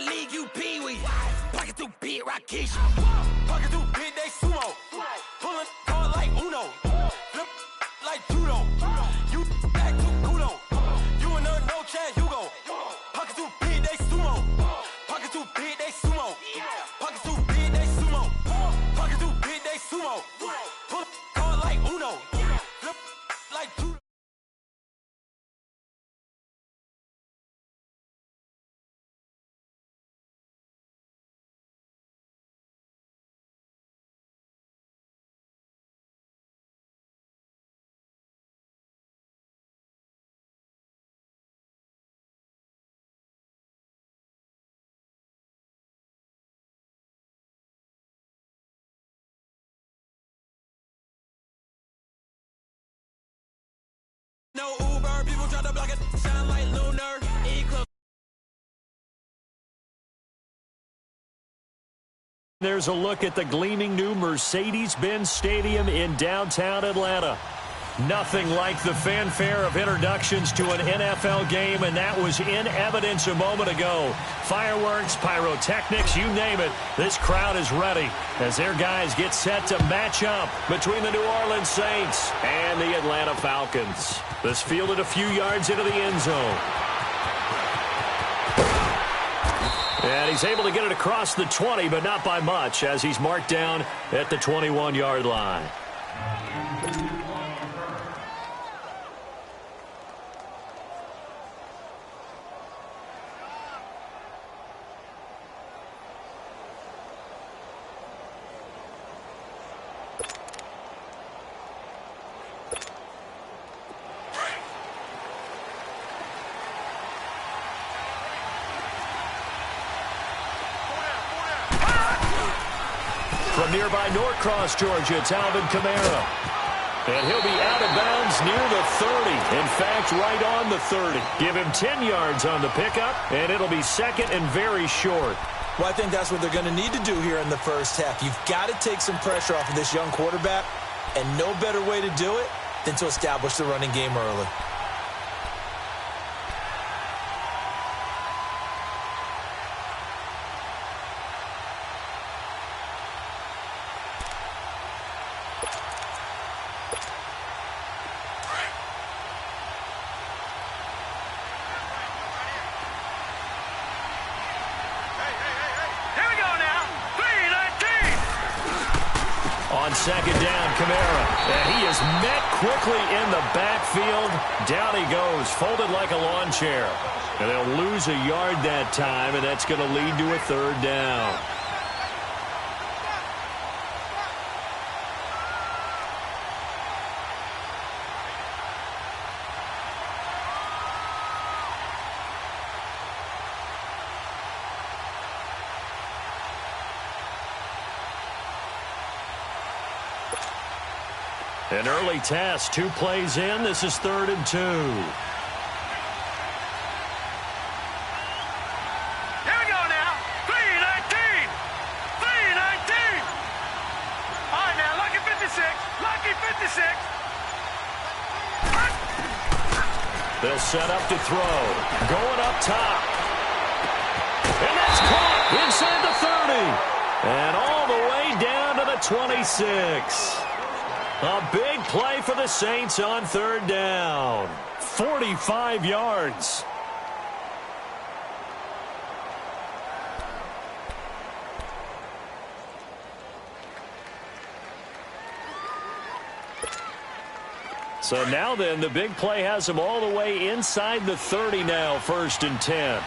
league, you pee-wee. Pocket too big, Rakesh. Pocket too big, they sumo. Pulling card like Uno. Flip like judo. You act too kudo. You and her, no chance, you go. Pocket too big, they sumo. Pocket too big, they sumo. Pocket too big, they sumo. Pocket too big, they sumo. Pull card like Uno. Flip like judo. No Uber, people try to block it, sound like lunar. There's a look at the gleaming new Mercedes-Benz Stadium in downtown Atlanta. Nothing like the fanfare of introductions to an NFL game, and that was in evidence a moment ago. Fireworks, pyrotechnics, you name it. This crowd is ready as their guys get set to match up between the New Orleans Saints and the Atlanta Falcons. This fielded a few yards into the end zone. And he's able to get it across the 20, but not by much, as he's marked down at the 21-yard line. From nearby Norcross, Georgia, it's Alvin Kamara. And he'll be out of bounds near the 30. In fact, right on the 30. Give him 10 yards on the pickup, and it'll be second and very short. Well, I think that's what they're going to need to do here in the first half. You've got to take some pressure off of this young quarterback, and no better way to do it than to establish the running game early. On second down, Kamara. And he is met quickly in the backfield. Down he goes, folded like a lawn chair. And they'll lose a yard that time, and that's going to lead to a third down. An early test, 2 plays in. This is 3rd and 2. Here we go now. 3-19. 3-19. All right, now, lucky 56. Lucky 56. They'll set up to throw. Going up top. And that's caught inside the 30. And all the way down to the 26. A big play for the Saints on 3rd down. 45 yards. So now then, the big play has them all the way inside the 30 now, 1st and 10.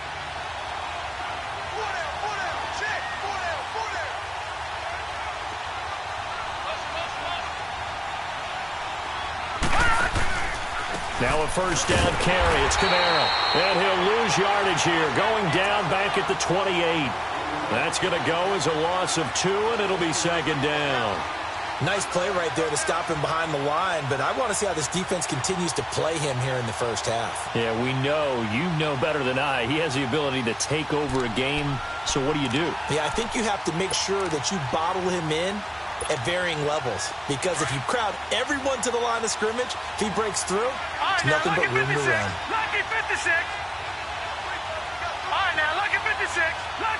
Now a first down carry. It's Kamara. And he'll lose yardage here. Going down back at the 28. That's going to go as a loss of 2, and it'll be 2nd down. Nice play right there to stop him behind the line, but I want to see how this defense continues to play him here in the first half. Yeah, we know. You know better than I. He has the ability to take over a game, so what do you do? Yeah, I think you have to make sure that you bottle him in at varying levels, because if you crowd everyone to the line of scrimmage, if he breaks through, Right, there's nothing but room to run. Lucky 56. All right, now, lucky 56. Lucky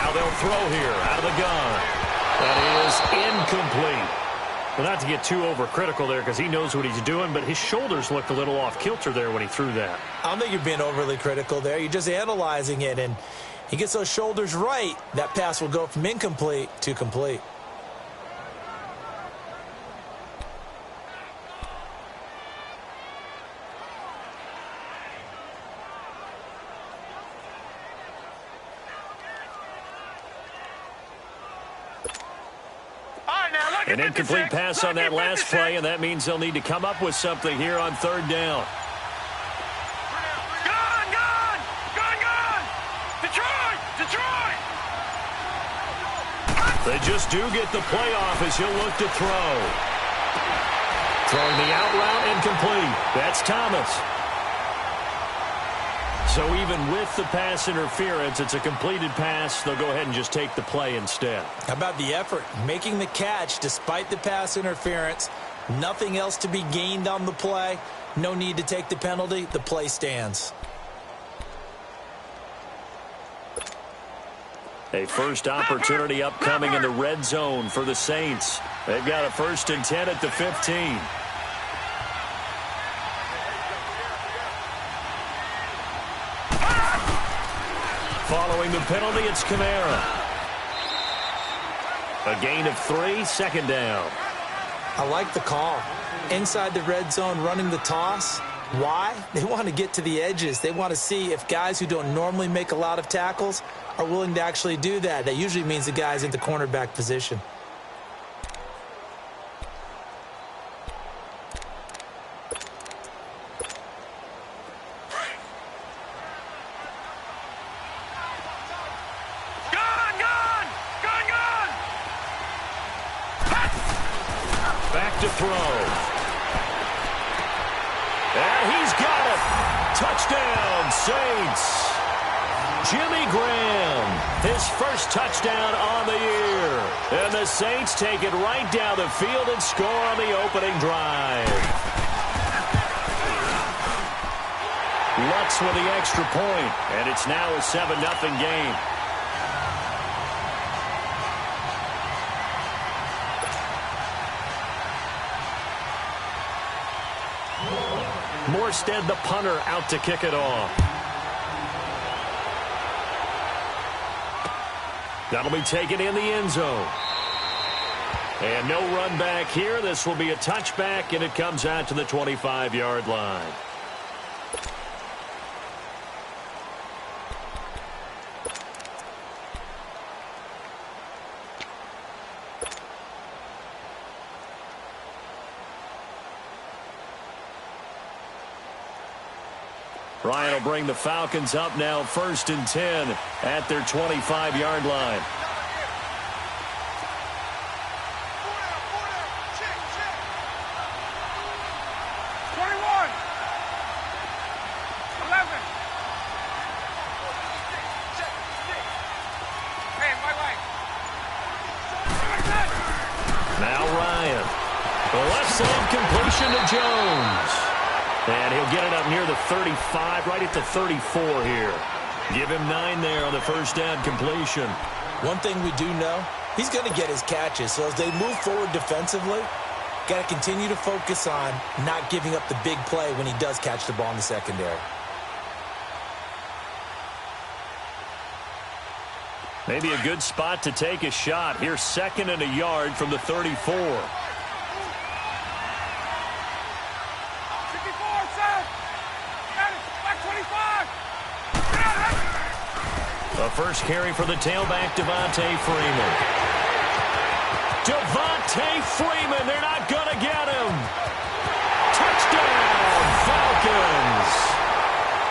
Now they'll throw here out of the gun. That is incomplete. Well, not to get too overcritical there because he knows what he's doing, but his shoulders looked a little off kilter there when he threw that. I don't think you're being overly critical there. You're just analyzing it, and he gets those shoulders right. That pass will go from incomplete to complete. An incomplete pass on that last play, and that means they'll need to come up with something here on third down. Gone! Detroit! They just do get the playoff as he'll look to throw. Throwing the out route incomplete. That's Thomas. So even with the pass interference, it's a completed pass. They'll go ahead and just take the play instead. How about the effort? Making the catch despite the pass interference. Nothing else to be gained on the play. No need to take the penalty. The play stands. A first opportunity upcoming in the red zone for the Saints. They've got a 1st and 10 at the 15. Following the penalty, it's Kamara. A gain of 3, 2nd down. I like the call. Inside the red zone, running the toss. Why? They want to get to the edges. They want to see if guys who don't normally make a lot of tackles are willing to actually do that. That usually means the guy's in the cornerback position. Back to throw. And he's got it. Touchdown, Saints. Jimmy Graham, his first touchdown on the year. And the Saints take it right down the field and score on the opening drive. Lutz with the extra point, and it's now a 7-0 game. Morstead, the punter, out to kick it off. That'll be taken in the end zone. And no run back here. This will be a touchback, and it comes out to the 25-yard line. Ryan will bring the Falcons up now 1st and 10 at their 25-yard line. Now Ryan. The left side completion to Jones. And he'll get it up near the 35, right at the 34 here. Give him 9 there on the first down completion. One thing we do know, he's going to get his catches. So as they move forward defensively, got to continue to focus on not giving up the big play when he does catch the ball in the secondary. Maybe a good spot to take a shot. Here's 2nd and a yard from the 34. The first carry for the tailback, Devontae Freeman. Devontae Freeman, they're not going to get him. Touchdown, Falcons.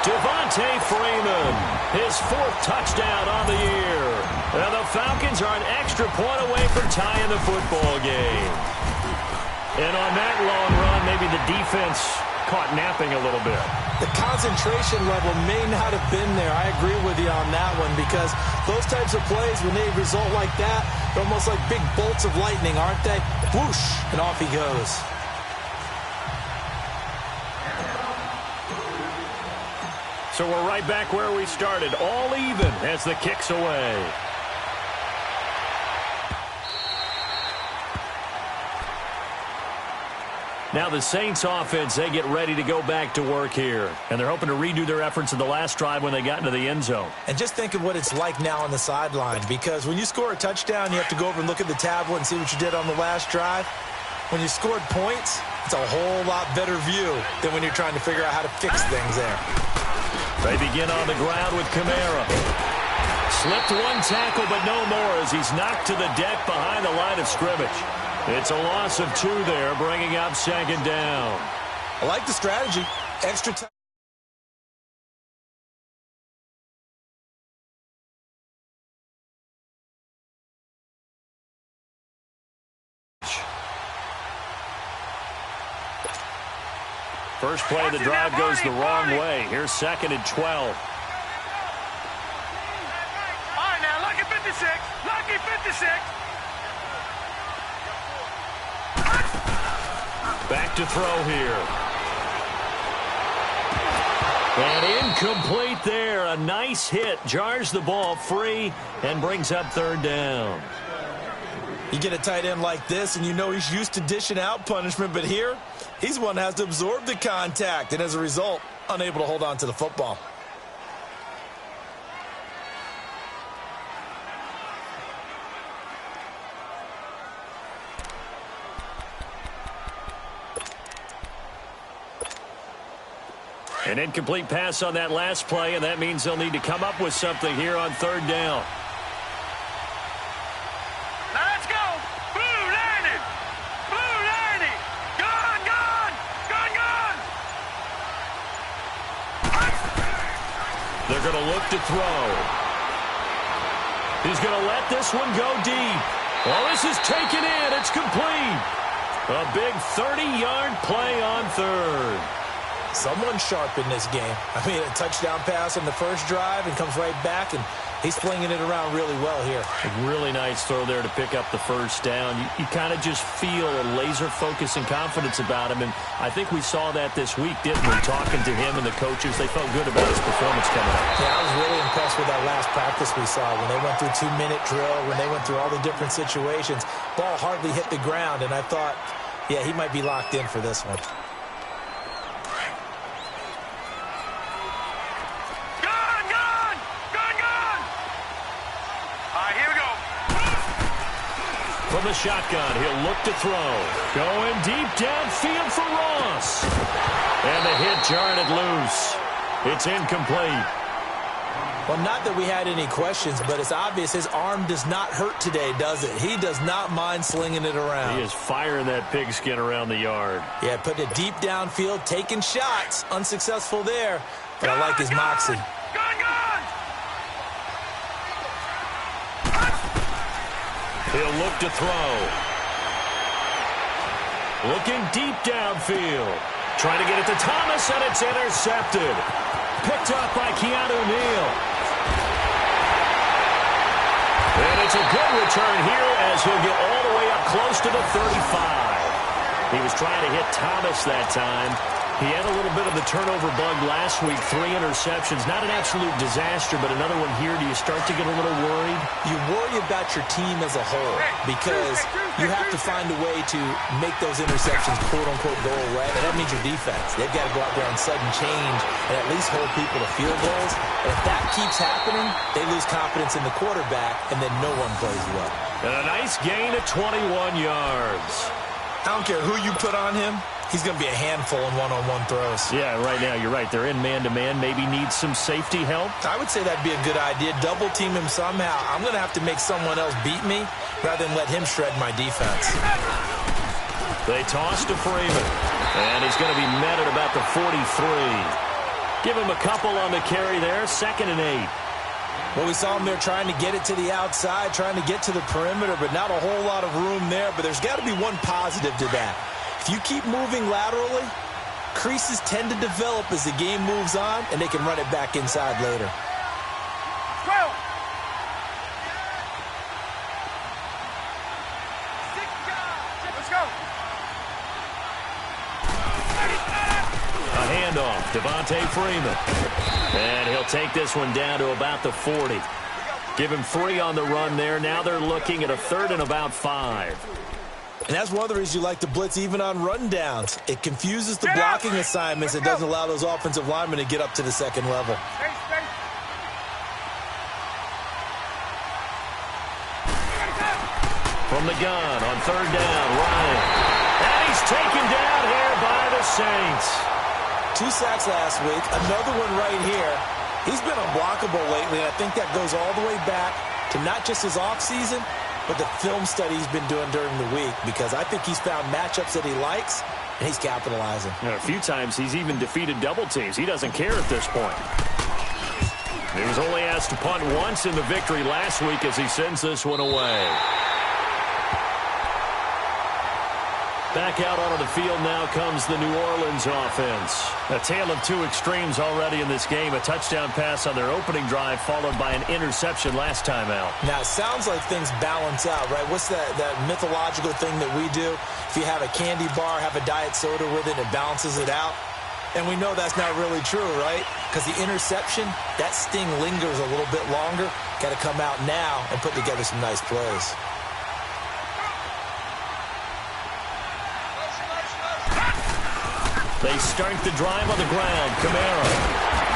Devontae Freeman, his 4th touchdown on the year. And the Falcons are an extra point away from tying the football game. And on that long run, maybe the defense caught napping a little bit. The concentration level may not have been there. I agree with you on that one because those types of plays, when they result like that, they're almost like big bolts of lightning, aren't they? Whoosh, and off he goes. So we're right back where we started, all even as the kick's away. Now the Saints offense, they get ready to go back to work here. And they're hoping to redo their efforts in the last drive when they got into the end zone. And just think of what it's like now on the sideline, because when you score a touchdown, you have to go over and look at the tablet and see what you did on the last drive. When you scored points, it's a whole lot better view than when you're trying to figure out how to fix things there. They begin on the ground with Kamara. Slipped one tackle, but no more as he's knocked to the deck behind the line of scrimmage. It's a loss of 2 there, bringing up second down. I like the strategy. Extra time. First play of the drive goes the wrong way. Here's second and 12. All right, now, lucky 56. Lucky 56. Back to throw here. And incomplete there. A nice hit. Jars the ball free and brings up third down. You get a tight end like this, and you know he's used to dishing out punishment, but here, he's one that has to absorb the contact, and as a result, unable to hold on to the football. An incomplete pass on that last play, and that means they'll need to come up with something here on third down. Now let's go. Blue landing. Blue landing. Gone, gone. Gone, gone. They're going to look to throw. He's going to let this one go deep. Well, this is taken in. It's complete. A big 30-yard play on third. Someone sharp in this game. I mean, a touchdown pass on the first drive and comes right back, and he's flinging it around really well here. A really nice throw there to pick up the first down. You kind of just feel a laser focus and confidence about him, and I think we saw that this week, didn't we? Talking to him and the coaches, they felt good about his performance coming up. Yeah, I was really impressed with that last practice we saw when they went through 2-minute drill, when they went through all the different situations. Ball hardly hit the ground, and I thought, yeah, he might be locked in for this one. From the shotgun, he'll look to throw. Going deep downfield for Ross. And the hit jarred it loose. It's incomplete. Well, not that we had any questions, but it's obvious his arm does not hurt today, does it? He does not mind slinging it around. He is firing that pigskin around the yard. Yeah, putting it deep downfield, taking shots. Unsuccessful there, but I like his moxie. He'll look to throw. Looking deep downfield. Trying to get it to Thomas, and it's intercepted. Picked up by Keanu Neal. And it's a good return here as he'll get all the way up close to the 35. He was trying to hit Thomas that time. He had a little bit of the turnover bug last week, 3 interceptions. Not an absolute disaster, but another one here. Do you start to get a little worried? You worry about your team as a whole because you have to find a way to make those interceptions, quote-unquote, go away. And that means your defense. They've got to go out there and sudden change and at least hold people to field goals. And if that keeps happening, they lose confidence in the quarterback, and then no one plays well. And a nice gain of 21 yards. I don't care who you put on him. He's going to be a handful in one-on-one throws. Yeah, right now, you're right. They're in man-to-man. Maybe needs some safety help. I would say that'd be a good idea. Double-team him somehow. I'm going to have to make someone else beat me rather than let him shred my defense. They toss to Freeman. And he's going to be met at about the 43. Give him a couple on the carry there. 2nd and 8. Well, we saw him there trying to get it to the outside, trying to get to the perimeter, but not a whole lot of room there. But there's got to be one positive to that. If you keep moving laterally, creases tend to develop as the game moves on, and they can run it back inside later. 12. Let's go. A handoff, Devontae Freeman. And he'll take this one down to about the 40. Give him 3 on the run there. Now they're looking at a 3rd and about 5. And that's one of the reasons you like to blitz even on rundowns. It confuses the blocking assignments. It doesn't allow those offensive linemen to get up to the second level. From the gun on third down, Ryan. And he's taken down here by the Saints. 2 sacks last week, another one right here. He's been unblockable lately, and I think that goes all the way back to not just his offseason, but the film study he's been doing during the week, because I think he's found matchups that he likes, and he's capitalizing. A few times he's even defeated double teams. He doesn't care at this point. He was only asked to punt once in the victory last week as he sends this one away. Back out onto the field now comes the New Orleans offense. A tale of two extremes already in this game. A touchdown pass on their opening drive followed by an interception last time out. Now, it sounds like things balance out, right? What's that mythological thing that we do? If you have a candy bar, have a diet soda with it, it balances it out. And we know that's not really true, right? Because the interception, that sting lingers a little bit longer. Got to come out now and put together some nice plays. They start the drive on the ground. Kamara.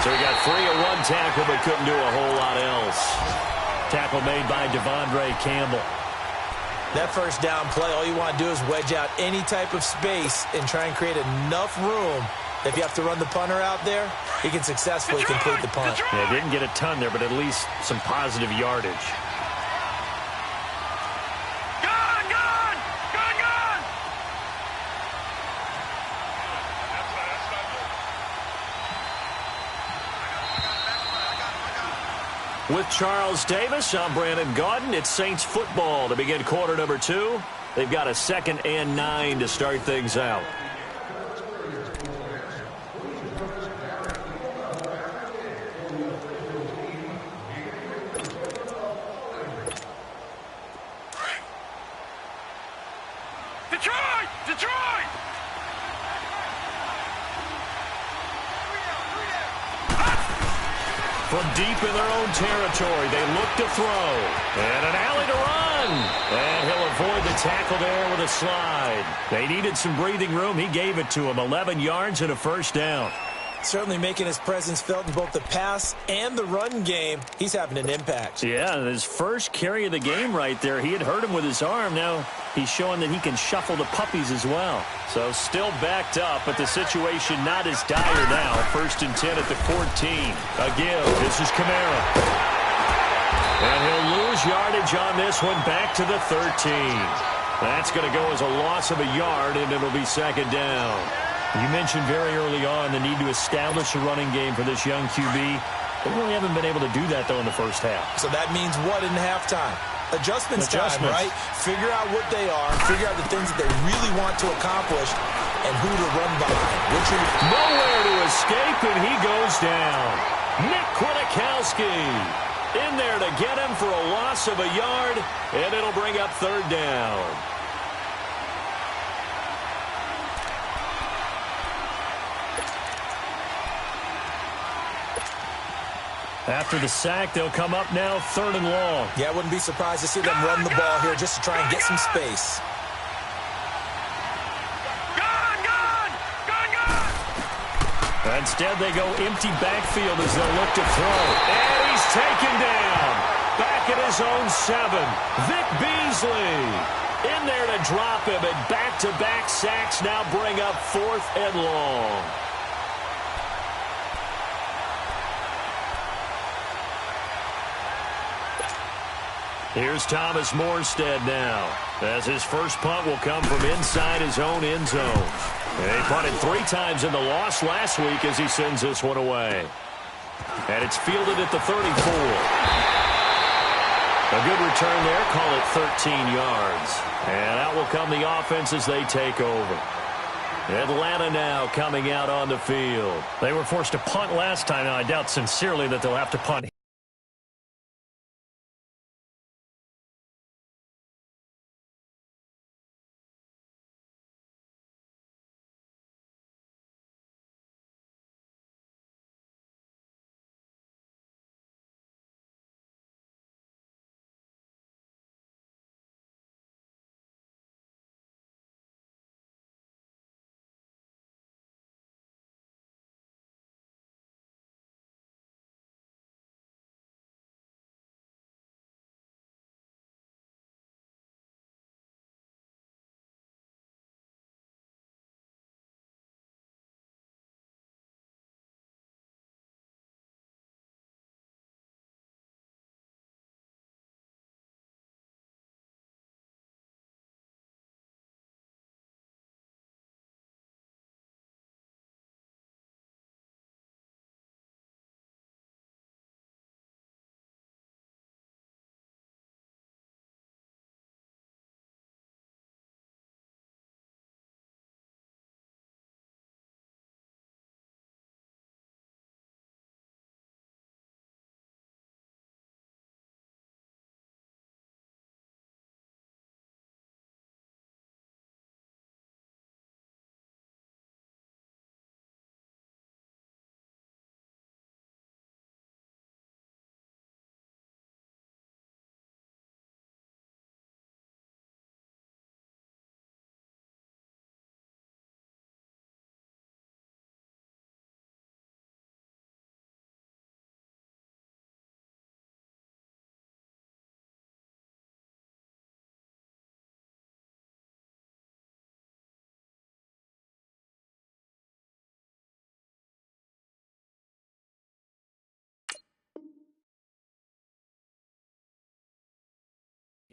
So he got free of one tackle but couldn't do a whole lot else. Tackle made by Devondre Campbell. That first down play, all you want to do is wedge out any type of space and try and create enough room. If you have to run the punter out there, he can successfully complete the punt. Yeah, didn't get a ton there, but at least some positive yardage. With Charles Davis, I'm Brandon Gaudin. It's Saints football to begin quarter number 2. They've got a 2nd and 9 to start things out. Detroit! Detroit! From deep in their own territory, they look to throw. And an alley to run. And he'll avoid the tackle there with a slide. They needed some breathing room. He gave it to him. 11 yards and a first down. Certainly making his presence felt in both the pass and the run game. He's having an impact. Yeah, his first carry of the game right there. He had hurt him with his arm. Now he's showing that he can shuffle the puppies as well. So still backed up, but the situation not as dire now. 1st and 10 at the 14. A give. This is Kamara. And he'll lose yardage on this one back to the 13. That's going to go as a loss of a yard, and it'll be 2nd down. You mentioned very early on the need to establish a running game for this young QB. They really haven't been able to do that, though, in the first half. So that means what in halftime? Adjustments time, right? Figure out what they are, figure out the things that they really want to accomplish, and who to run behind. Nowhere to escape, and he goes down. Nick Kwiatkowski in there to get him for a loss of a yard, and it'll bring up 3rd down. After the sack, they'll come up now 3rd and long. Yeah, I wouldn't be surprised to see them run the ball here just to try and get some space. Instead, they go empty backfield as they'll look to throw. And he's taken down. Back at his own 7. Vic Beasley in there to drop him. And back-to-back sacks now bring up 4th and long. Here's Thomas Morstead now, as his first punt will come from inside his own end zone. And he punted 3 times in the loss last week as he sends this one away. And it's fielded at the 34. A good return there, call it 13 yards. And out will come the offense as they take over. Atlanta now coming out on the field. They were forced to punt last time. Now, I doubt sincerely that they'll have to punt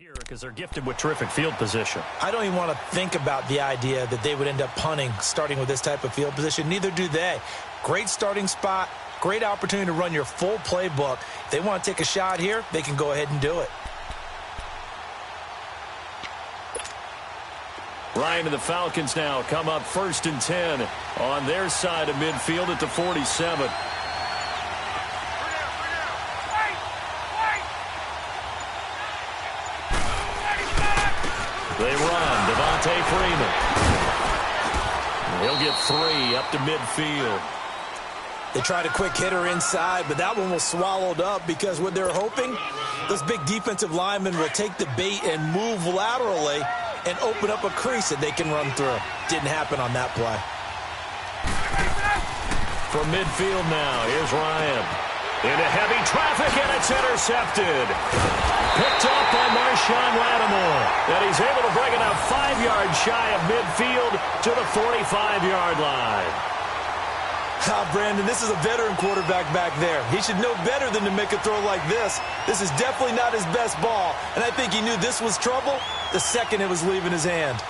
Here, because they're gifted with terrific field position. I don't even want to think about the idea that they would end up punting starting with this type of field position. Neither do they. Great starting spot, great opportunity to run your full playbook. If they want to take a shot here, they can go ahead and do it. Ryan and the Falcons now come up 1st and 10 on their side of midfield at the 47. They run. Devontae Freeman. He'll get 3 up to midfield. They tried a quick hitter inside, but that one was swallowed up because what they're hoping, those big defensive linemen will take the bait and move laterally and open up a crease that they can run through. Didn't happen on that play. From midfield now, here's Ryan. Into heavy traffic, and it's intercepted. Picked up by Marshawn Lattimore. And he's able to bring it up 5 yards shy of midfield to the 45-yard line. Brandon, this is a veteran quarterback back there. He should know better than to make a throw like this. This is definitely not his best ball, and I think he knew this was trouble the second it was leaving his hand.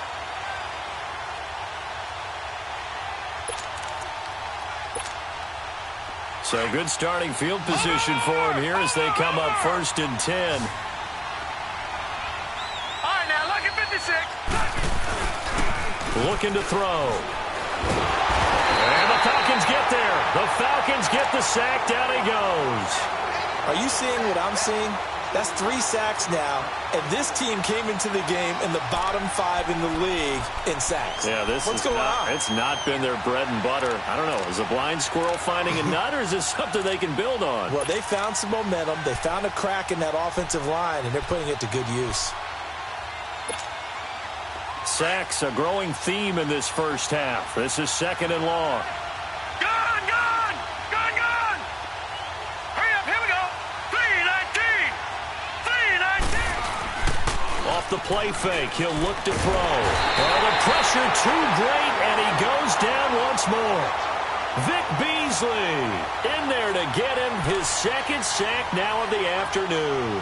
So good starting field position for him here as they come up 1st and 10. All right, now, lucky 56. Looking to throw. And the Falcons get there. The Falcons get the sack. Down he goes. Are you seeing what I'm seeing? That's 3 sacks now, and this team came into the game in the bottom 5 in the league in sacks. Yeah, what's going on? It's not been their bread and butter. I don't know. Is a blind squirrel finding a nut, or is this something they can build on? Well, they found some momentum. They found a crack in that offensive line, and they're putting it to good use. Sacks, a growing theme in this first half. This is 2nd and long. Gone, gone, gone, gone. Hurry up, here we go. 3-19. 3-19. Off the play fake, he'll look to throw. Oh, the pressure too great, and he goes down once more. Vic Beasley in there to get him his 2nd sack now of the afternoon.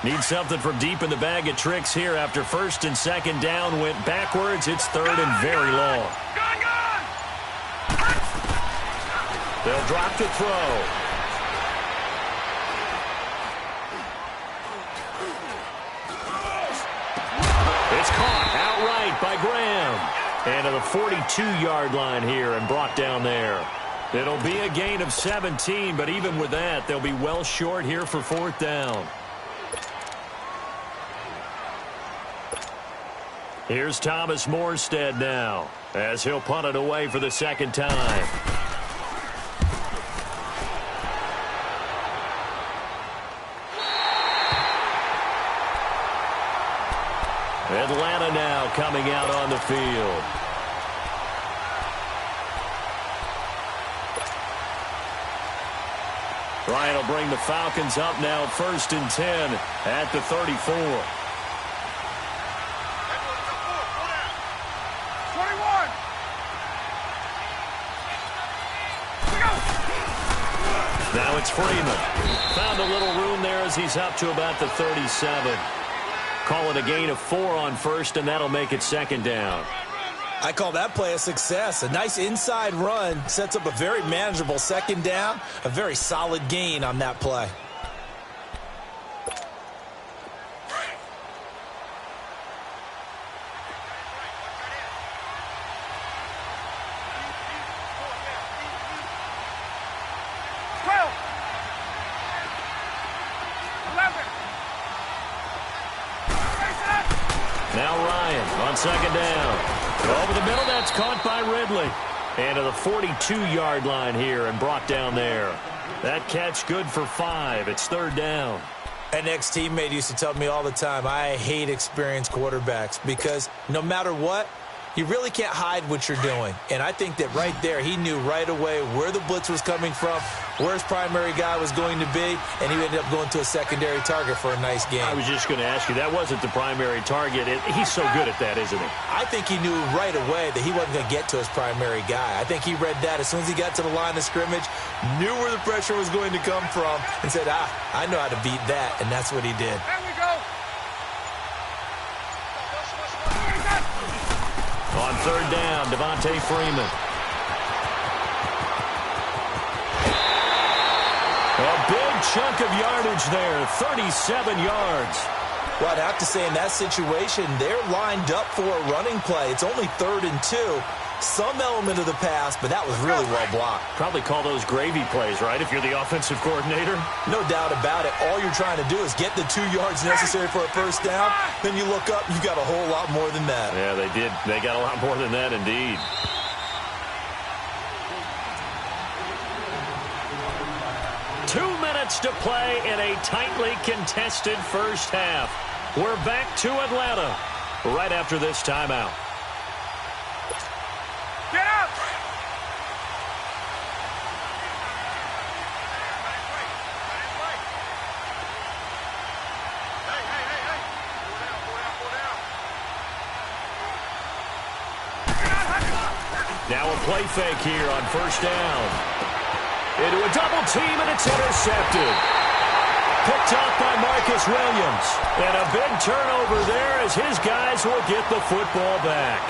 Need something from deep in the bag of tricks here after 1st and 2nd down went backwards. It's 3rd and very long. Gone, gone. They'll drop to throw. It's caught outright by Graham. And to the 42-yard line here and brought down there. It'll be a gain of 17, but even with that, they'll be well short here for 4th down. Here's Thomas Morstead now, as he'll punt it away for the 2nd time. Atlanta now coming out on the field. Ryan will bring the Falcons up now 1st and 10 at the 34. Now it's Freeman. Found a little room there as he's up to about the 37. Call it a gain of 4 on 1st, and that'll make it 2nd down. I call that play a success. A nice inside run sets up a very manageable 2nd down. A very solid gain on that play. Now Ryan on 2nd down. Over the middle, that's caught by Ridley. And to the 42-yard line here and brought down there. That catch good for 5. It's 3rd down. An ex-teammate used to tell me all the time, I hate experienced quarterbacks because no matter what, You really can't hide what you're doing. And I think that right there, he knew right away where the blitz was coming from, where his primary guy was going to be, and he ended up going to a secondary target for a nice game. I was just going to ask you, that wasn't the primary target. He's so good at that, isn't he? I think he knew right away that he wasn't going to get to his primary guy. I think he read that as soon as he got to the line of scrimmage, knew where the pressure was going to come from, and said, I know how to beat that, and that's what he did. There we go. On third down, Devontae Freeman. A big chunk of yardage there, 37 yards. Well, I'd have to say in that situation, they're lined up for a running play. It's only 3rd and 2. Some element of the pass, but that was really well blocked. Probably call those gravy plays, right, if you're the offensive coordinator? No doubt about it. All you're trying to do is get the 2 yards necessary for a first down. Then you look up, you got a whole lot more than that. Yeah, they did. They got a lot more than that, indeed. Two minutes to play in a tightly contested first half. We're back to Atlanta right after this timeout. Get up! Now a play fake here on first down. Into a double team, and it's intercepted. Picked off by Marcus Williams. And a big turnover there as his guys will get the football back.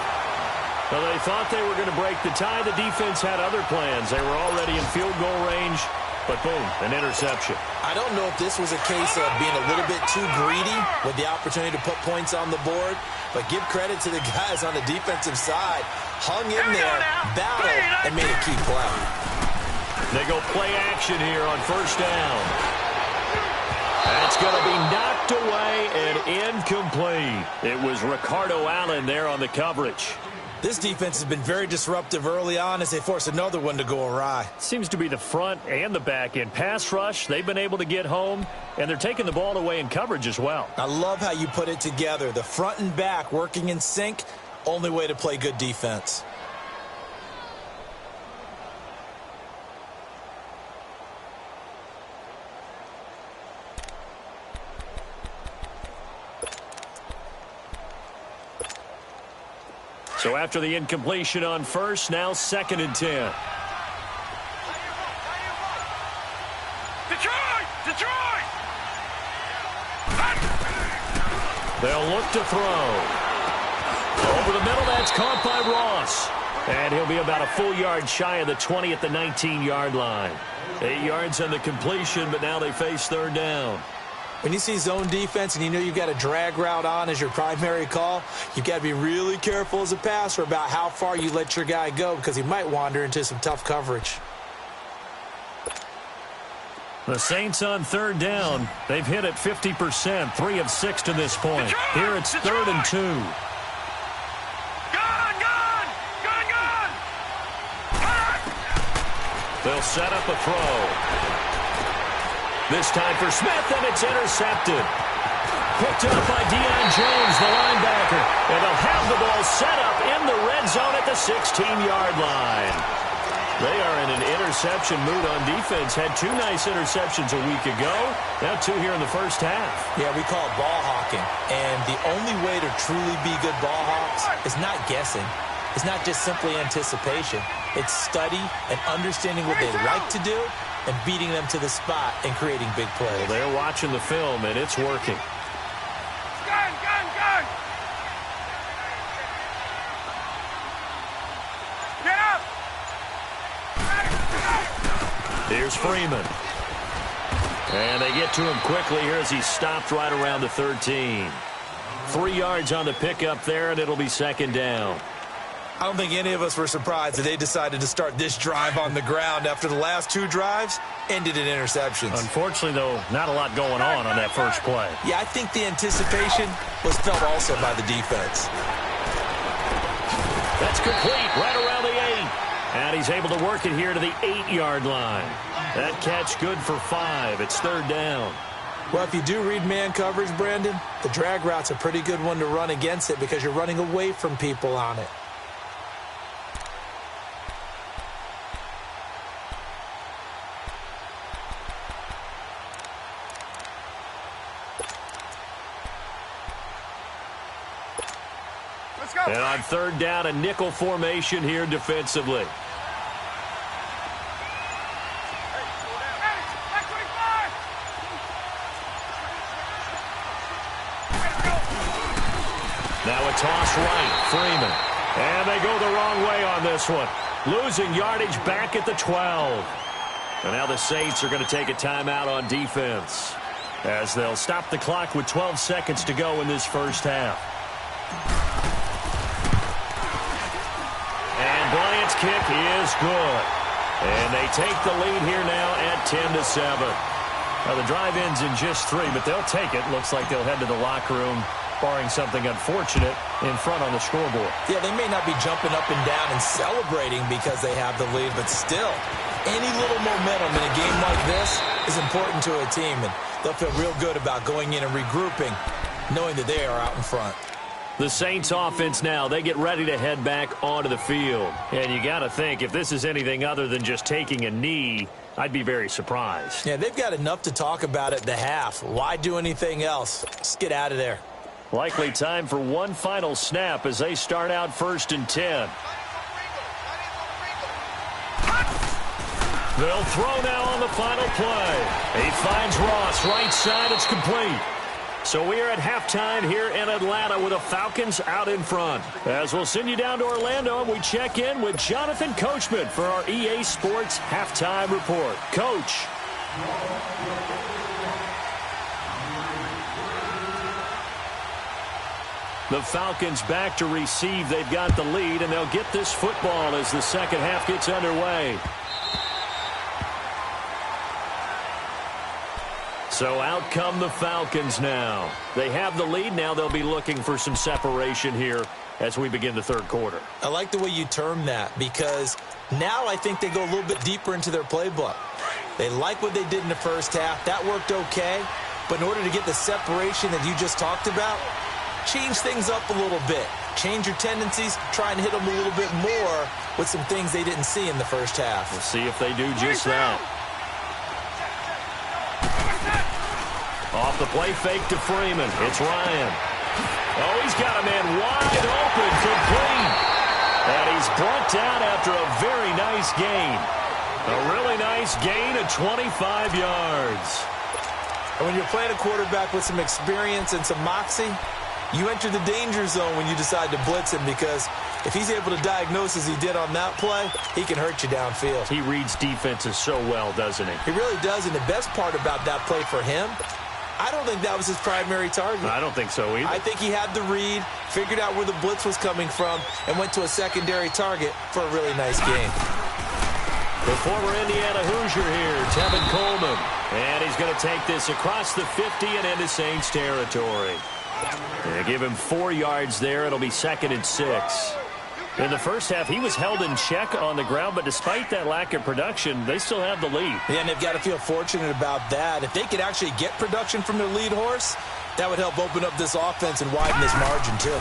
Well, they thought they were going to break the tie. The defense had other plans. They were already in field goal range, but boom, an interception. I don't know if this was a case of being a little bit too greedy with the opportunity to put points on the board, but give credit to the guys on the defensive side. Hung in there, battled, and made a key play. They go play action here on first down. That's going to be knocked away and incomplete. It was Ricardo Allen there on the coverage. This defense has been very disruptive early on as they force another one to go awry. Seems to be the front and the back end. Pass rush, they've been able to get home, and they're taking the ball away in coverage as well. I love how you put it together. The front and back working in sync, only way to play good defense. So after the incompletion on first, now 2nd and 10. Detroit! Detroit! They'll look to throw. Over the middle, that's caught by Ross. And he'll be about a full yard shy of the 20 at the 19-yard line. 8 yards on the completion, but now they face third down. When you see zone defense and you know you've got a drag route on as your primary call, you've got to be really careful as a passer about how far you let your guy go because he might wander into some tough coverage. The Saints on third down. They've hit it 50%, 3 of 6 to this point. Here it's 3rd and 2. They'll set up a throw. This time for Smith, and it's intercepted. Picked up by Deion Jones, the linebacker. And they'll have the ball set up in the red zone at the 16-yard line. They are in an interception mood on defense. Had 2 nice interceptions a week ago. Now 2 here in the first half. Yeah, we call it ball hawking. And the only way to truly be good ball hawks is not guessing. It's not just simply anticipation. It's study and understanding what they like to do and beating them to the spot and creating big plays. Well, they're watching the film, and it's working. Gun! Get up! Here's Freeman. And they get to him quickly here as he's stopped right around the 13. 3 yards on the pickup there, and it'll be 2nd down. I don't think any of us were surprised that they decided to start this drive on the ground after the last 2 drives ended in interceptions. Unfortunately, though, not a lot going on that first play. Yeah, I think the anticipation was felt also by the defense. That's complete right around the 8. And he's able to work it here to the 8-yard line. That catch good for 5. It's 3rd down. Well, if you do read man coverage, Brandon, the drag route's a pretty good one to run against it because you're running away from people on it. And on third down, a nickel formation here defensively. Now a toss right, Freeman. And they go the wrong way on this one. Losing yardage back at the 12. And now the Saints are going to take a timeout on defense, as they'll stop the clock with 12 seconds to go in this first half. And Bryant's kick is good. And they take the lead here now at 10-7. Now the drive ends in just 3, but they'll take it. Looks like they'll head to the locker room, barring something unfortunate, in front on the scoreboard. Yeah, they may not be jumping up and down and celebrating because they have the lead, but still, any little momentum in a game like this is important to a team, and they'll feel real good about going in and regrouping, knowing that they are out in front. The Saints offense now, they get ready to head back onto the field. And you got to think, if this is anything other than just taking a knee, I'd be very surprised. Yeah, they've got enough to talk about at the half. Why do anything else? Just get out of there. Likely time for one final snap as they start out 1st and 10. They'll throw now on the final play. He finds Ross, right side, it's complete. So we are at halftime here in Atlanta with the Falcons out in front. As we'll send you down to Orlando, we check in with Jonathan Coachman for our EA Sports Halftime Report. Coach. The Falcons back to receive. They've got the lead, and they'll get this football as the second half gets underway. So out come the Falcons now. They have the lead. Now they'll be looking for some separation here as we begin the third quarter. I like the way you term that, because now I think they go a little bit deeper into their playbook. They like what they did in the first half. That worked okay. But in order to get the separation that you just talked about, change things up a little bit. Change your tendencies. Try and hit them a little bit more with some things they didn't see in the first half. We'll see if they do just that. Off the play fake to Freeman. It's Ryan. Oh, he's got a man wide open, complete. And he's brought down after a very nice gain. A really nice gain of 25 yards. And when you're playing a quarterback with some experience and some moxie, you enter the danger zone when you decide to blitz him, because if he's able to diagnose as he did on that play, he can hurt you downfield. He reads defenses so well, doesn't he? He really does, and the best part about that play for him, I don't think that was his primary target. I don't think so either. I think he had the read, figured out where the blitz was coming from, and went to a secondary target for a really nice gain. The former Indiana Hoosier here, Tevin Coleman. And he's going to take this across the 50 and into Saints territory. They give him 4 yards there. It'll be 2nd and 6. In the first half, he was held in check on the ground, but despite that lack of production, they still have the lead. Yeah, and they've got to feel fortunate about that. If they could actually get production from their lead horse, that would help open up this offense and widen this margin, too.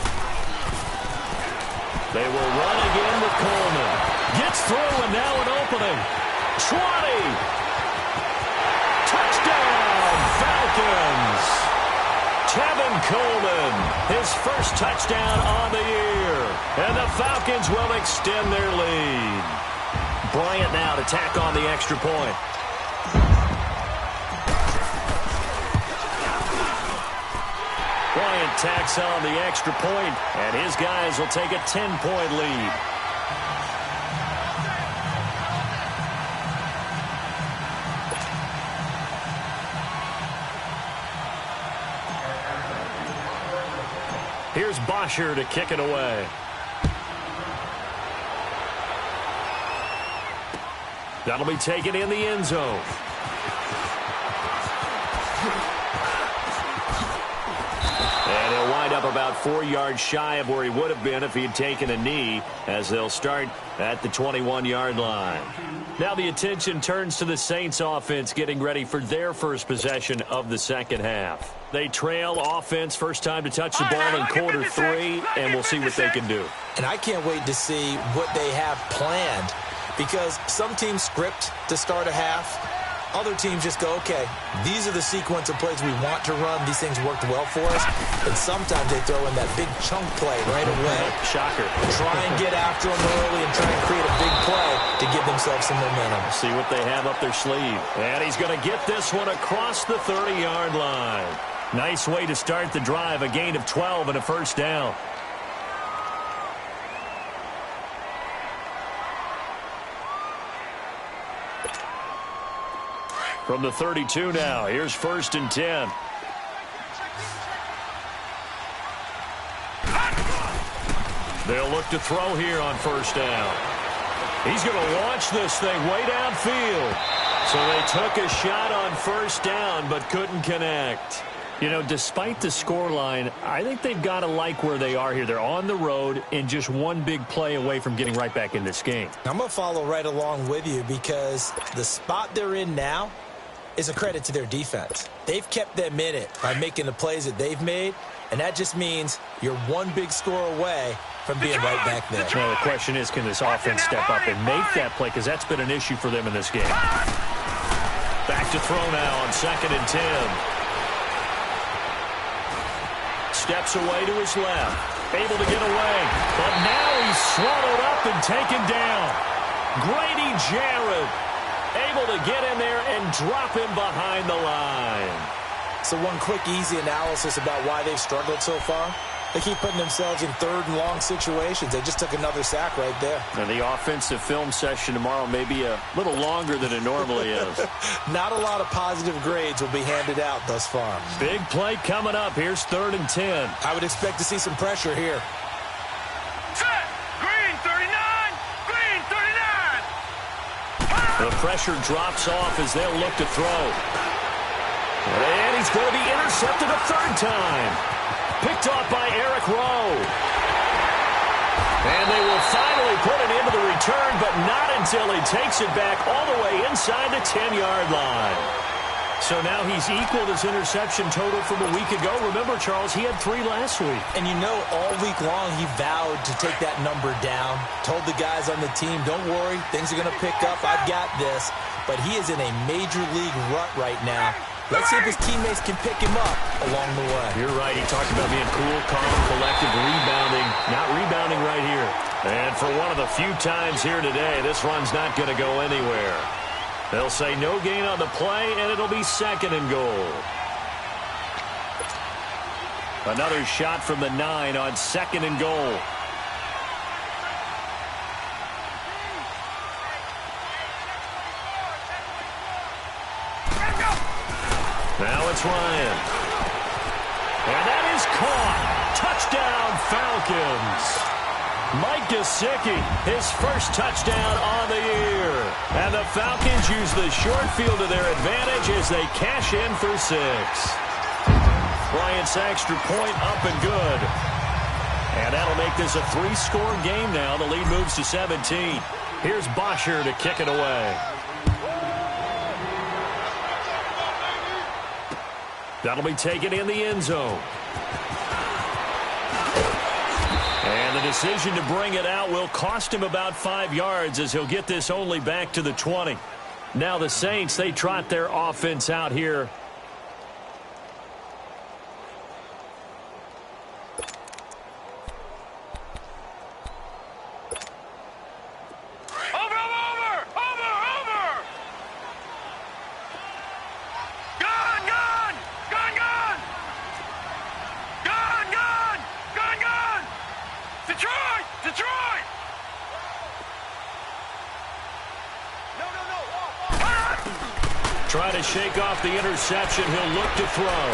They will run again with Coleman. Gets through, and now an opening. 20. Touchdown, Falcons. Tevin Coleman, his first touchdown on the year. And the Falcons will extend their lead. Bryant now to tack on the extra point. Bryant tacks on the extra point, and his guys will take a 10-point lead. Here's Bosher to kick it away. That'll be taken in the end zone. And he'll wind up about 4 yards shy of where he would have been if he had taken a knee, as they'll start at the 21-yard line. Now the attention turns to the Saints offense getting ready for their first possession of the second half. They trail offense, first time to touch the ball in quarter 3, and we'll see what they can do. And I can't wait to see what they have planned, because some teams script to start a half. Other teams just go, okay, these are the sequence of plays we want to run. These things worked well for us. And sometimes they throw in that big chunk play right away. Shocker. Try and get after them early and try and create a big play to give themselves some momentum. See what they have up their sleeve. And he's going to get this one across the 30-yard line. Nice way to start the drive. A gain of 12 and a first down. From the 32 now, here's 1st and 10. They'll look to throw here on 1st down. He's going to launch this thing way downfield. So they took a shot on 1st down but couldn't connect. You know, despite the scoreline, I think they've got to like where they are here. They're on the road and just one big play away from getting right back in this game. I'm going to follow right along with you because the spot they're in now is a credit to their defense. They've kept them in it by making the plays that they've made, and that just means you're one big score away from being right back there. Well, the question is, can this offense step up and make that play? Because that's been an issue for them in this game. Back to throw now on 2nd and 10. Steps away to his left. Able to get away. But now he's swallowed up and taken down. Grady Jarrett able to get in there and drop him behind the line. So one quick, easy analysis about why they've struggled so far. They keep putting themselves in 3rd and long situations. They just took another sack right there. And the offensive film session tomorrow may be a little longer than it normally is. Not a lot of positive grades will be handed out thus far. Big play coming up. Here's 3rd and 10. I would expect to see some pressure here. Set. Green 39. Green 39. The pressure drops off as they'll look to throw. And he's going to be intercepted a 3rd time. Picked off by Eric Rowe. And they will finally put it into the return, but not until he takes it back all the way inside the 10-yard line. So now he's equaled his interception total from a week ago. Remember, Charles, he had 3 last week. And you know, all week long he vowed to take that number down. Told the guys on the team, don't worry, things are going to pick up. I've got this. But he is in a major league rut right now. Let's see if his teammates can pick him up along the way. You're right. He talked about being cool, calm, collected, rebounding. Not rebounding right here. And for one of the few times here today, this run's not going to go anywhere. They'll say no gain on the play, and it'll be 2nd and goal. Another shot from the 9 on 2nd and goal. Now it's Ryan. And that is caught. Touchdown, Falcons. Mike Gesicki, his first touchdown on the year. And the Falcons use the short field to their advantage as they cash in for 6. Bryant's extra point up and good. And that'll make this a 3-score game now. The lead moves to 17. Here's Bosher to kick it away. That'll be taken in the end zone. And the decision to bring it out will cost him about 5 yards as he'll get this only back to the 20. Now the Saints, they trot their offense out here. Try to shake off the interception. He'll look to throw.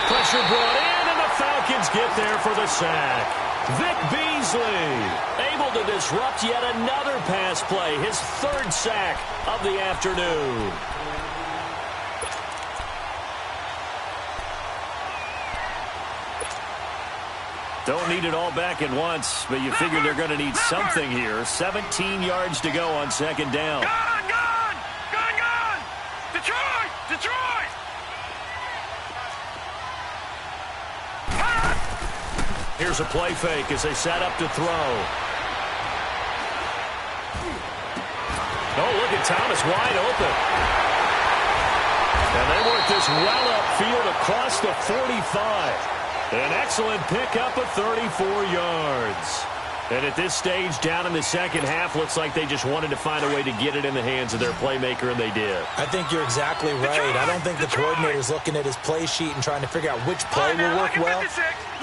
Pressure brought in, and the Falcons get there for the sack. Vic Beasley able to disrupt yet another pass play. His 3rd sack of the afternoon. Don't need it all back at once, but you figure they're going to need something here. 17 yards to go on 2nd down. Detroit! Here's a play fake as they set up to throw. Oh, look at Thomas wide open. And they work this well upfield across the 45. An excellent pickup of 34 yards. And at this stage, down in the second half, looks like they just wanted to find a way to get it in the hands of their playmaker, and they did. I think you're exactly right. I don't think the coordinator's looking at his play sheet and trying to figure out which play will work well.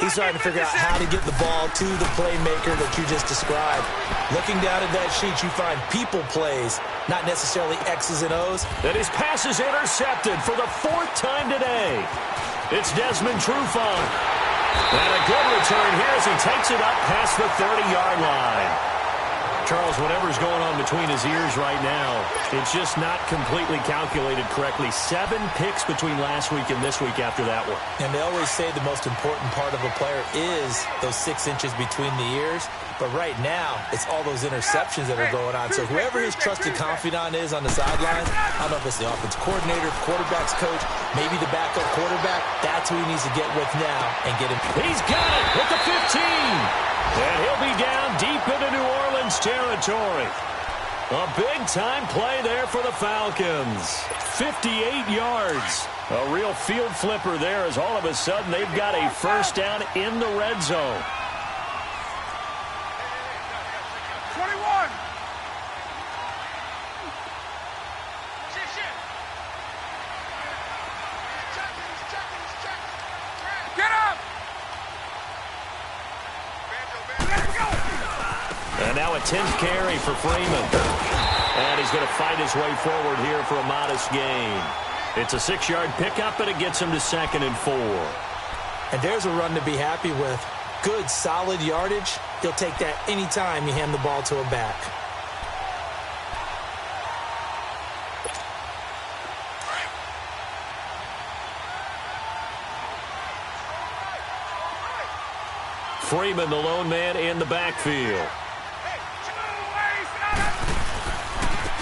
He's trying to figure out how to get the ball to the playmaker that you just described. Looking down at that sheet, you find people plays, not necessarily X's and O's. And his pass is intercepted for the 4th time today. It's Desmond Trufant. And a good return here as he takes it up past the 30-yard line. Charles, whatever's going on between his ears right now, it's just not completely calculated correctly. 7 picks between last week and this week after that one. And they always say the most important part of a player is those 6 inches between the ears. But right now, it's all those interceptions that are going on. So whoever his trusted confidant is on the sidelines, I don't know if it's the offense coordinator, quarterback's coach, maybe the backup quarterback, that's who he needs to get with now and get him. He's got it at the 15. And he'll be down deep into New Orleans territory. A big-time play there for the Falcons. 58 yards. A real field flipper there as all of a sudden they've got a first down in the red zone. 21. Get up! And now a 10th carry for Freeman. And he's going to fight his way forward here for a modest gain. It's a 6-yard pickup, and it gets him to 2nd and 4. And there's a run to be happy with. Good, solid yardage. He'll take that anytime you hand the ball to a back. Freeman, the lone man in the backfield.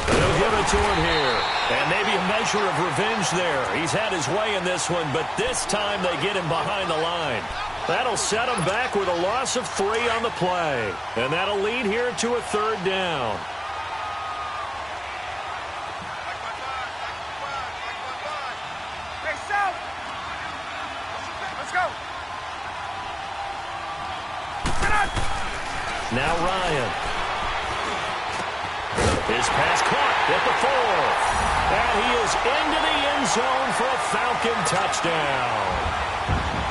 They'll give it to him here. And maybe a measure of revenge there. He's had his way in this one, but this time they get him behind the line. That'll set him back with a loss of 3 on the play. And that'll lead here to a 3rd down. Hey, South! Let's go! Now Ryan. His pass caught at the 4. And he is into the end zone for a Falcon touchdown.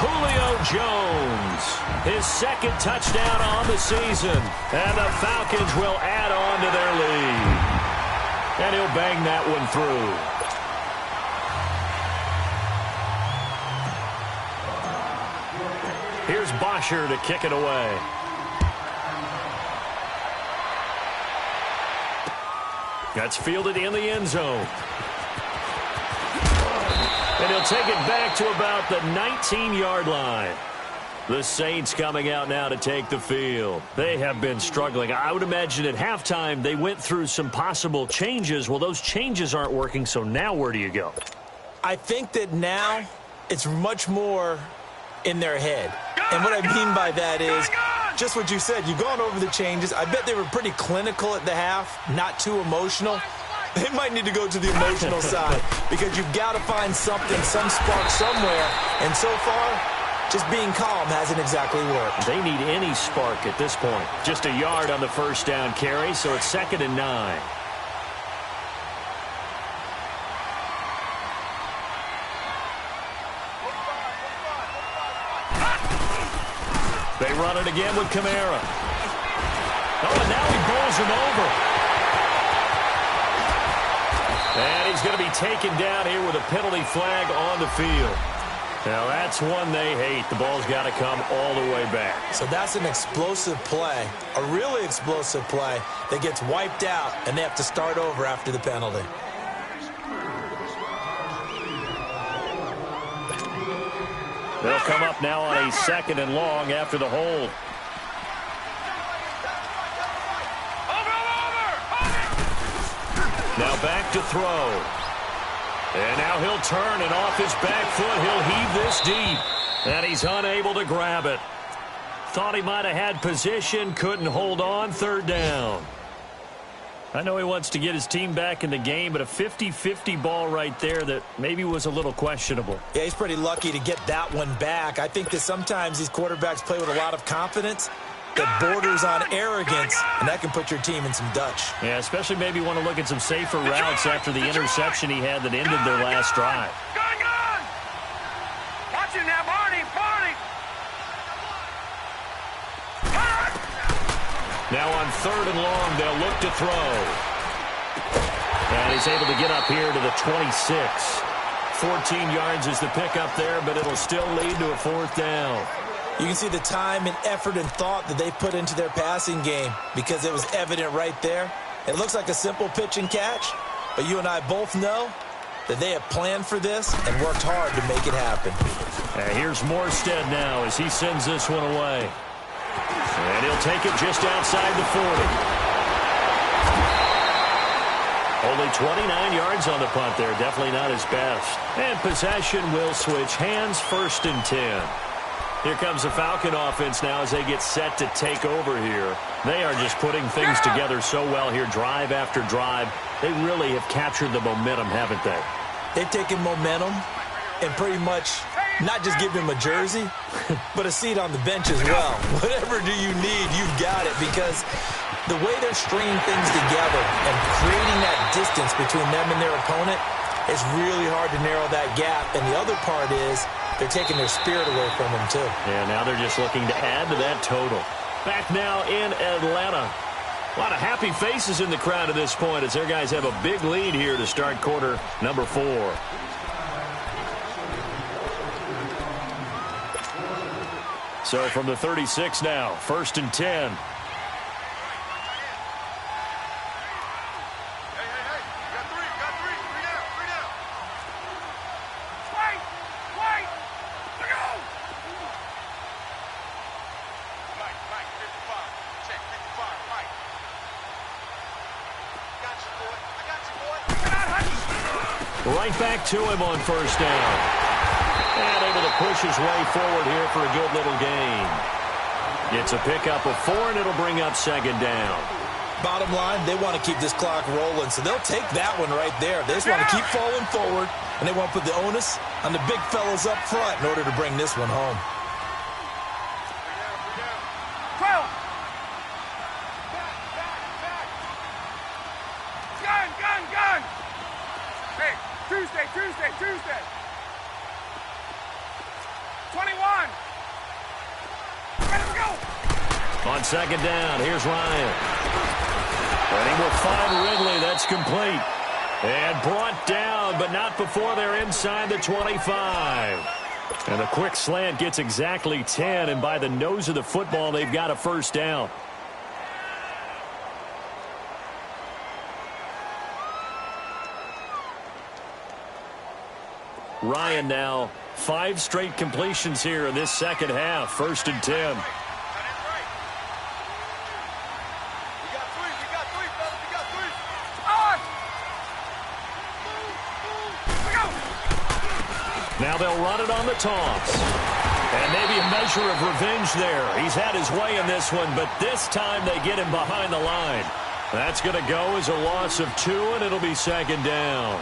Julio Jones, his 2nd touchdown on the season. And the Falcons will add on to their lead. And he'll bang that one through. Here's Bosher to kick it away. That's fielded in the end zone. And he'll take it back to about the 19-yard line. The Saints coming out now to take the field. They have been struggling. I would imagine at halftime they went through some possible changes. Well, those changes aren't working, so now where do you go? I think that now it's much more in their head. And what I mean by that is just what you said. You've gone over the changes. I bet they were pretty clinical at the half, not too emotional. They might need to go to the emotional side because you've got to find something, some spark somewhere. And so far, just being calm hasn't exactly worked. They need any spark at this point. Just a yard on the first down carry, so it's 2nd and 9. They run it again with Kamara. Oh, and now he bowls him over. And he's going to be taken down here with a penalty flag on the field. Now, that's one they hate. The ball's got to come all the way back. So that's an explosive play, a really explosive play that gets wiped out, and they have to start over after the penalty. They'll come up now on a 2nd and long after the hold. Now back to throw. And now he'll turn, and off his back foot, he'll heave this deep. And he's unable to grab it. Thought he might have had position, couldn't hold on, 3rd down. I know he wants to get his team back in the game, but a 50-50 ball right there that maybe was a little questionable. Yeah, he's pretty lucky to get that one back. I think that sometimes these quarterbacks play with a lot of confidence that borders on arrogance, and that can put your team in some Dutch. Yeah, especially maybe want to look at some safer routes after the interception he had that ended their last drive. Gun! Watch it now, Barney! Now on 3rd and long, they'll look to throw. And he's able to get up here to the 26. 14 yards is the pickup there, but it'll still lead to a 4th down. You can see the time and effort and thought that they put into their passing game because it was evident right there. It looks like a simple pitch and catch, but you and I both know that they have planned for this and worked hard to make it happen. And here's Morstead now as he sends this one away. And he'll take it just outside the 40. Only 29 yards on the punt there. Definitely not his best. And possession will switch hands, 1st and 10. Here comes the Falcon offense now as they get set to take over here. They are just putting things together so well here, drive after drive. They really have captured the momentum, haven't they? They've taken momentum and pretty much not just give him a jersey, but a seat on the bench as well. Whatever do you need, you've got it, because the way they're stringing things together and creating that distance between them and their opponent, it's really hard to narrow that gap. And the other part is they're taking their spirit away from them, too. Yeah, now they're just looking to add to that total. Back now in Atlanta. A lot of happy faces in the crowd at this point as their guys have a big lead here to start quarter number 4. So from the 36 now, 1st and 10. Right back to him on 1st down. And able to push his way forward here for a good little gain. Gets a pickup of 4, and it'll bring up 2nd down. Bottom line, they want to keep this clock rolling, so they'll take that one right there. They just want to keep falling forward, and they want to put the onus on the big fellas up front in order to bring this one home. Gun! Hey, Tuesday. 21. Ready to go. On 2nd down, here's Ryan. And he will find Ridley. That's complete. And brought down, but not before they're inside the 25. And a quick slant gets exactly 10, and by the nose of the football, they've got a 1st down. Ryan now 5 straight completions here in this 2nd half. 1st and 10. Now they'll run it on the toss. And maybe a measure of revenge there. He's had his way in this one, but this time they get him behind the line. That's going to go as a loss of 2, and it'll be 2nd down.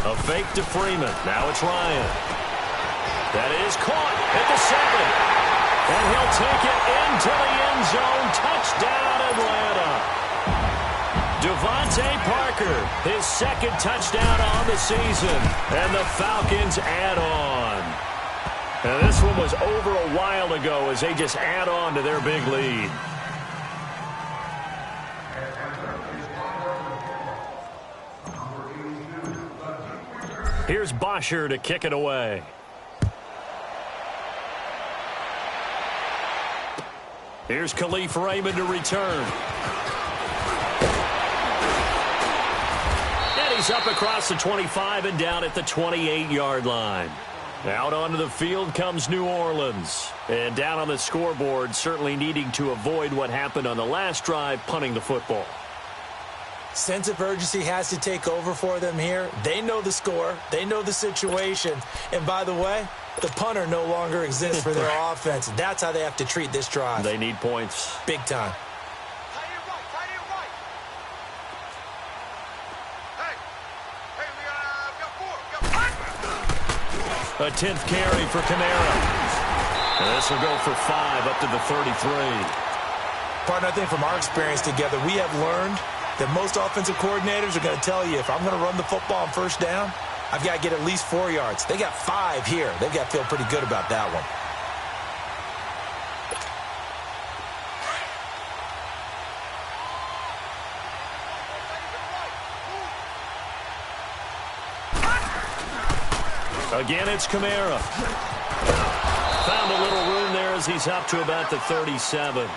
A fake to Freeman. Now it's Ryan. That is caught at the 7. And he'll take it into the end zone. Touchdown, Atlanta. Devontae Parker, his 2nd touchdown on the season. And the Falcons add on. And this one was over a while ago as they just add on to their big lead. Here's Bosher to kick it away. Here's Khalif Raymond to return. And he's up across the 25 and down at the 28-yard line. Out onto the field comes New Orleans. And down on the scoreboard, certainly needing to avoid what happened on the last drive, punting the football. Sense of urgency has to take over for them here. They know the score. They know the situation. And by the way, the punter no longer exists for their offense. That's how they have to treat this drive. They need points. Big time. A 10th carry for Kamara. And this will go for 5 up to the 33. Partner, I think from our experience together, we have learned that most offensive coordinators are going to tell you, if I'm going to run the football on first down, I've got to get at least 4 yards. They got 5 here. They've got to feel pretty good about that one. Again, it's Kamara. Found a little room there as he's up to about the 37.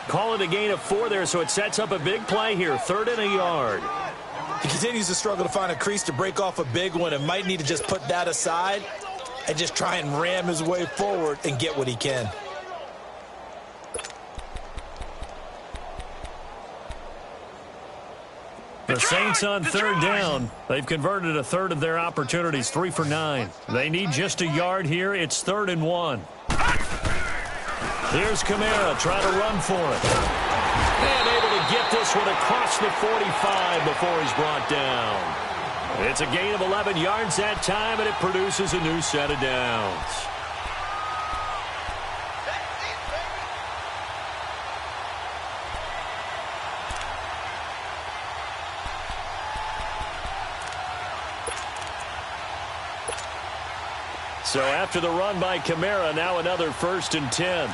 Call it a gain of 4 there, so it sets up a big play here. 3rd and a yard. He continues to struggle to find a crease to break off a big one and might need to just put that aside and just try and ram his way forward and get what he can. The Saints on 3rd down. They've converted a third of their opportunities, 3 for 9. They need just a yard here. It's 3rd and 1. Here's Kamara trying to run for it. And able to get this one across the 45 before he's brought down. It's a gain of 11 yards that time, and it produces a new set of downs. So after the run by Kamara, now another 1st and 10.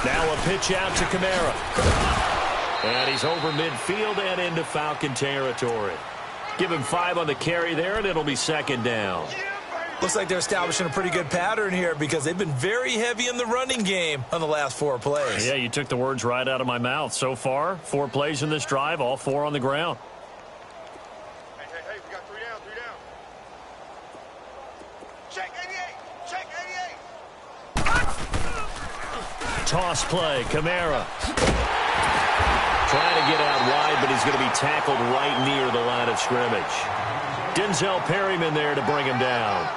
Now a pitch out to Kamara. And he's over midfield and into Falcon territory. Give him 5 on the carry there, and it'll be 2nd down. Looks like they're establishing a pretty good pattern here because they've been very heavy in the running game on the last 4 plays. Yeah, you took the words right out of my mouth. So far, 4 plays in this drive, all 4 on the ground. Hey, we got 3 down, 3 down. Check 88, check 88. Toss play, Kamara. Trying to get out wide, but he's going to be tackled right near the line of scrimmage. Denzel Perryman there to bring him down.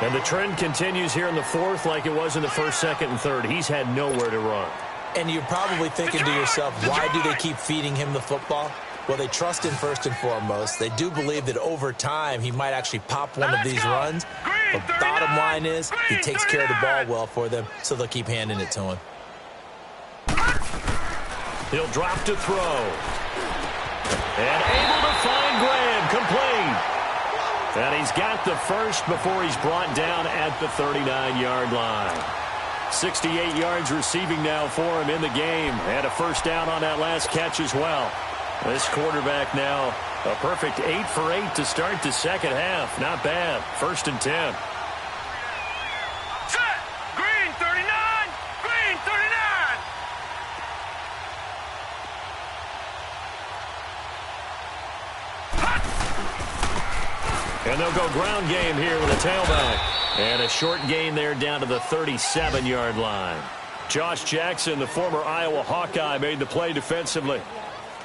And the trend continues here in the 4th like it was in the 1st, 2nd, and 3rd. He's had nowhere to run. And you're probably thinking to yourself, why do they keep feeding him the football? Well, they trust him first and foremost. They do believe that over time he might actually pop one of these runs. But bottom line is he takes care of the ball well for them, so they'll keep handing it to him. He'll drop to throw. And able to find Graham, complete. And he's got the first before he's brought down at the 39-yard line. 68 yards receiving now for him in the game. And a 1st down on that last catch as well. This quarterback now a perfect 8 for 8 to start the 2nd half. Not bad. 1st and 10. Set! Green 39! Green 39! And they'll go ground game here with a tailback. And a short gain there down to the 37-yard line. Josh Jackson, the former Iowa Hawkeye, made the play defensively.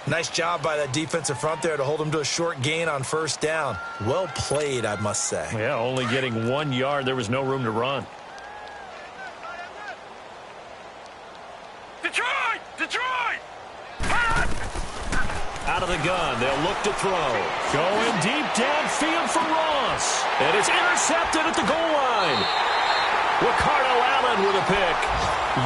Nice job by that defensive front there to hold him to a short gain on 1st down. Well played, I must say. Yeah, only getting 1 yard. There was no room to run. Detroit! Detroit! Out of the gun, they'll look to throw. Going deep downfield for Ross. And it's intercepted at the goal line. Ricardo Allen with a pick.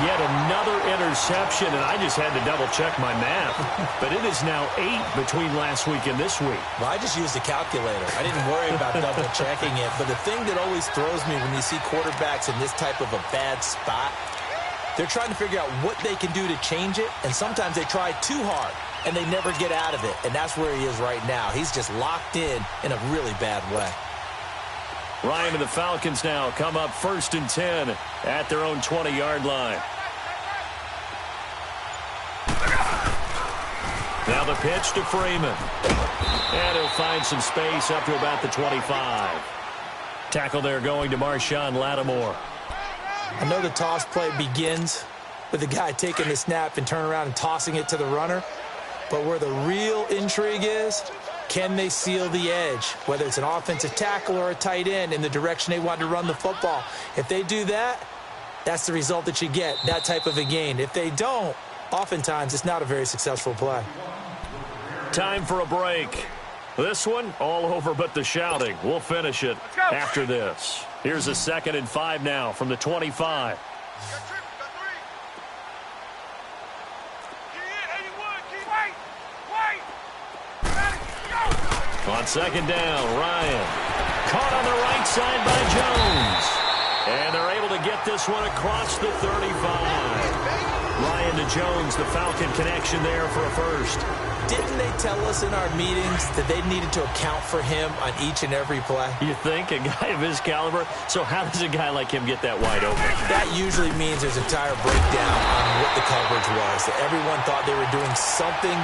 Yet another interception, and I just had to double-check my math. But it is now 8 between last week and this week. Well, I just used a calculator. I didn't worry about double-checking it. But the thing that always throws me when you see quarterbacks in this type of a bad spot, they're trying to figure out what they can do to change it, and sometimes they try too hard, and they never get out of it. And that's where he is right now. He's just locked in a really bad way. Ryan and the Falcons now come up 1st and 10 at their own 20-yard line. Now the pitch to Freeman. And he'll find some space up to about the 25. Tackle there going to Marshawn Lattimore. I know the toss play begins with the guy taking the snap and turning around and tossing it to the runner. But where the real intrigue is, can they seal the edge? Whether it's an offensive tackle or a tight end in the direction they want to run the football. If they do that, that's the result that you get, that type of a gain. If they don't, oftentimes it's not a very successful play. Time for a break. This one, all over but the shouting. We'll finish it after this. Here's a 2nd and 5 now from the 25. On 2nd down, Ryan. Caught on the right side by Jones. And they're able to get this one across the 35. Ryan to Jones, the Falcon connection there for a first. Didn't they tell us in our meetings that they needed to account for him on each and every play? You think? A guy of his caliber? So how does a guy like him get that wide open? That usually means there's a tire breakdown on what the coverage was. That everyone thought they were doing something,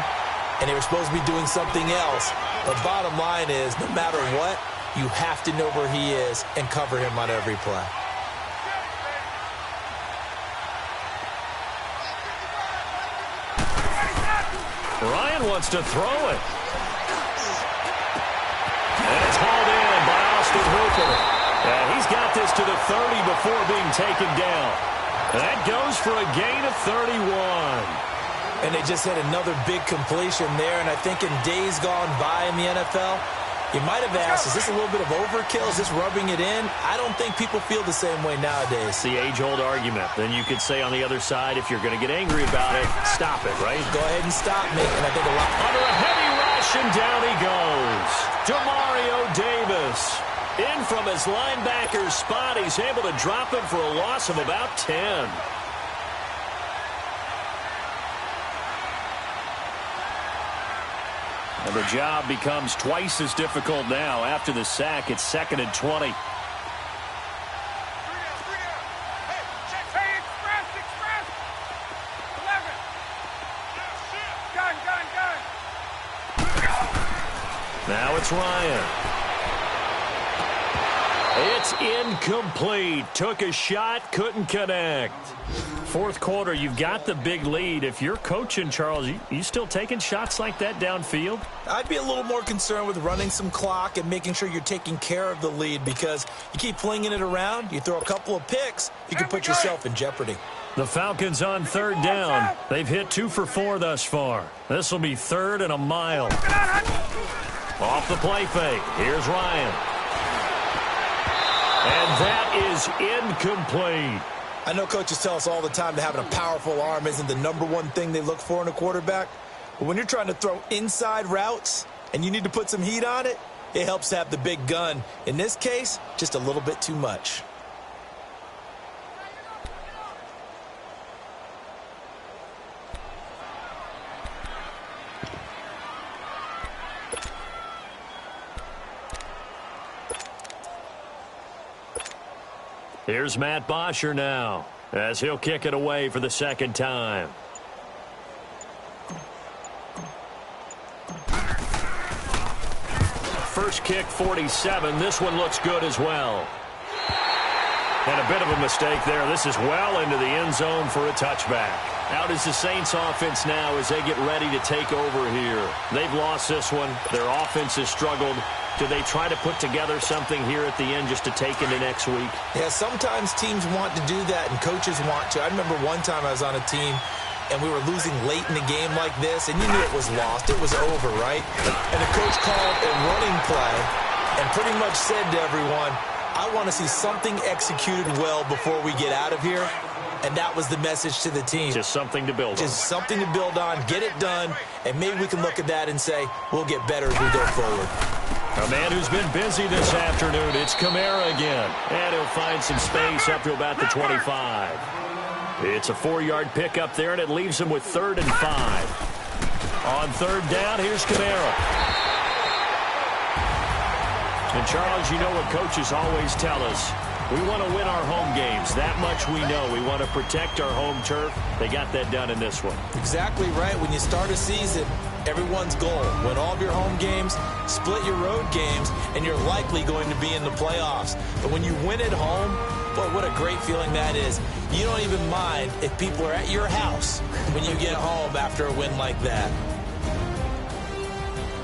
and they were supposed to be doing something else. But bottom line is, no matter what, you have to know where he is and cover him on every play. Ryan wants to throw it. And it's hauled in by Austin Hooper. And he's got this to the 30 before being taken down. That goes for a gain of 31. And they just had another big completion there. And I think in days gone by in the NFL, you might have asked, is this a little bit of overkill? Is this rubbing it in? I don't think people feel the same way nowadays. The age-old argument. Then you could say on the other side, if you're going to get angry about it, stop it, right? Go ahead and stop me. And I think a lot. Under a heavy rush, and down he goes. Demario Davis. In from his linebacker spot. He's able to drop him for a loss of about 10. And the job becomes twice as difficult now. After the sack, it's 2nd and 20. Now it's Ryan. It's incomplete. Took a shot, couldn't connect. 4th quarter, you've got the big lead. If you're coaching, Charles, you still taking shots like that downfield? I'd be a little more concerned with running some clock and making sure you're taking care of the lead, because you keep flinging it around, you throw a couple of picks, you can put yourself in jeopardy. The Falcons on 3rd down. They've hit 2 for 4 thus far. This will be 3rd and a mile. Off the play fake. Here's Ryan. And that is incomplete. I know coaches tell us all the time that having a powerful arm isn't the #1 thing they look for in a quarterback. But when you're trying to throw inside routes and you need to put some heat on it, it helps to have the big gun. In this case, just a little bit too much. Here's Matt Bosher now, as he'll kick it away for the 2nd time. First kick, 47. This one looks good as well. And a bit of a mistake there. This is well into the end zone for a touchback. Out is the Saints offense now as they get ready to take over here. They've lost this one. Their offense has struggled. Do they try to put together something here at the end just to take into next week? Yeah, sometimes teams want to do that and coaches want to. I remember one time I was on a team and we were losing late in the game like this, and you knew it was lost. It was over, right? And the coach called a running play and pretty much said to everyone, I want to see something executed well before we get out of here. And that was the message to the team. Just something to build on. Just something to build on, get it done, and maybe we can look at that and say, we'll get better as we go forward. A man who's been busy this afternoon, it's Kamara again. And he'll find some space up to about the 25. It's a 4-yard pickup there, and it leaves him with 3rd and 5. On 3rd down, here's Kamara. And, Charles, you know what coaches always tell us. We want to win our home games. That much we know. We want to protect our home turf. They got that done in this one. Exactly right. When you start a season, everyone's goal. Win all of your home games, split your road games, and you're likely going to be in the playoffs. But when you win at home, boy, what a great feeling that is. You don't even mind if people are at your house when you get home after a win like that.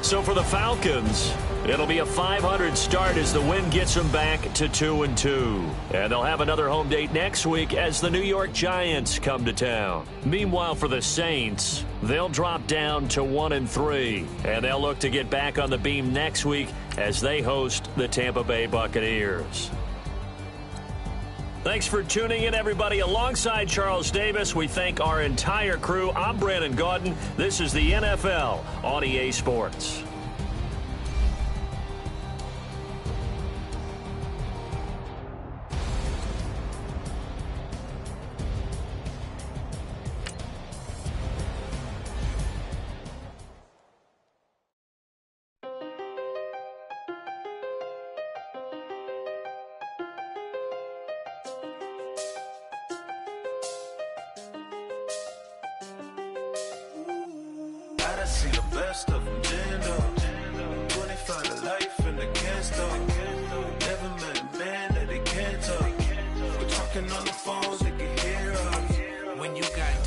So for the Falcons, it'll be a 500 start as the win gets them back to 2-2. And they'll have another home date next week as the New York Giants come to town. Meanwhile, for the Saints, they'll drop down to 1-3. And they'll look to get back on the beam next week as they host the Tampa Bay Buccaneers. Thanks for tuning in, everybody. Alongside Charles Davis, we thank our entire crew. I'm Brandon Gaudin. This is the NFL on EA Sports. I done seen the best of them, jammed up. 25 to life and they can't stop. Never met a man that they can't talk. We're talking on the phone, they can hear us. When you got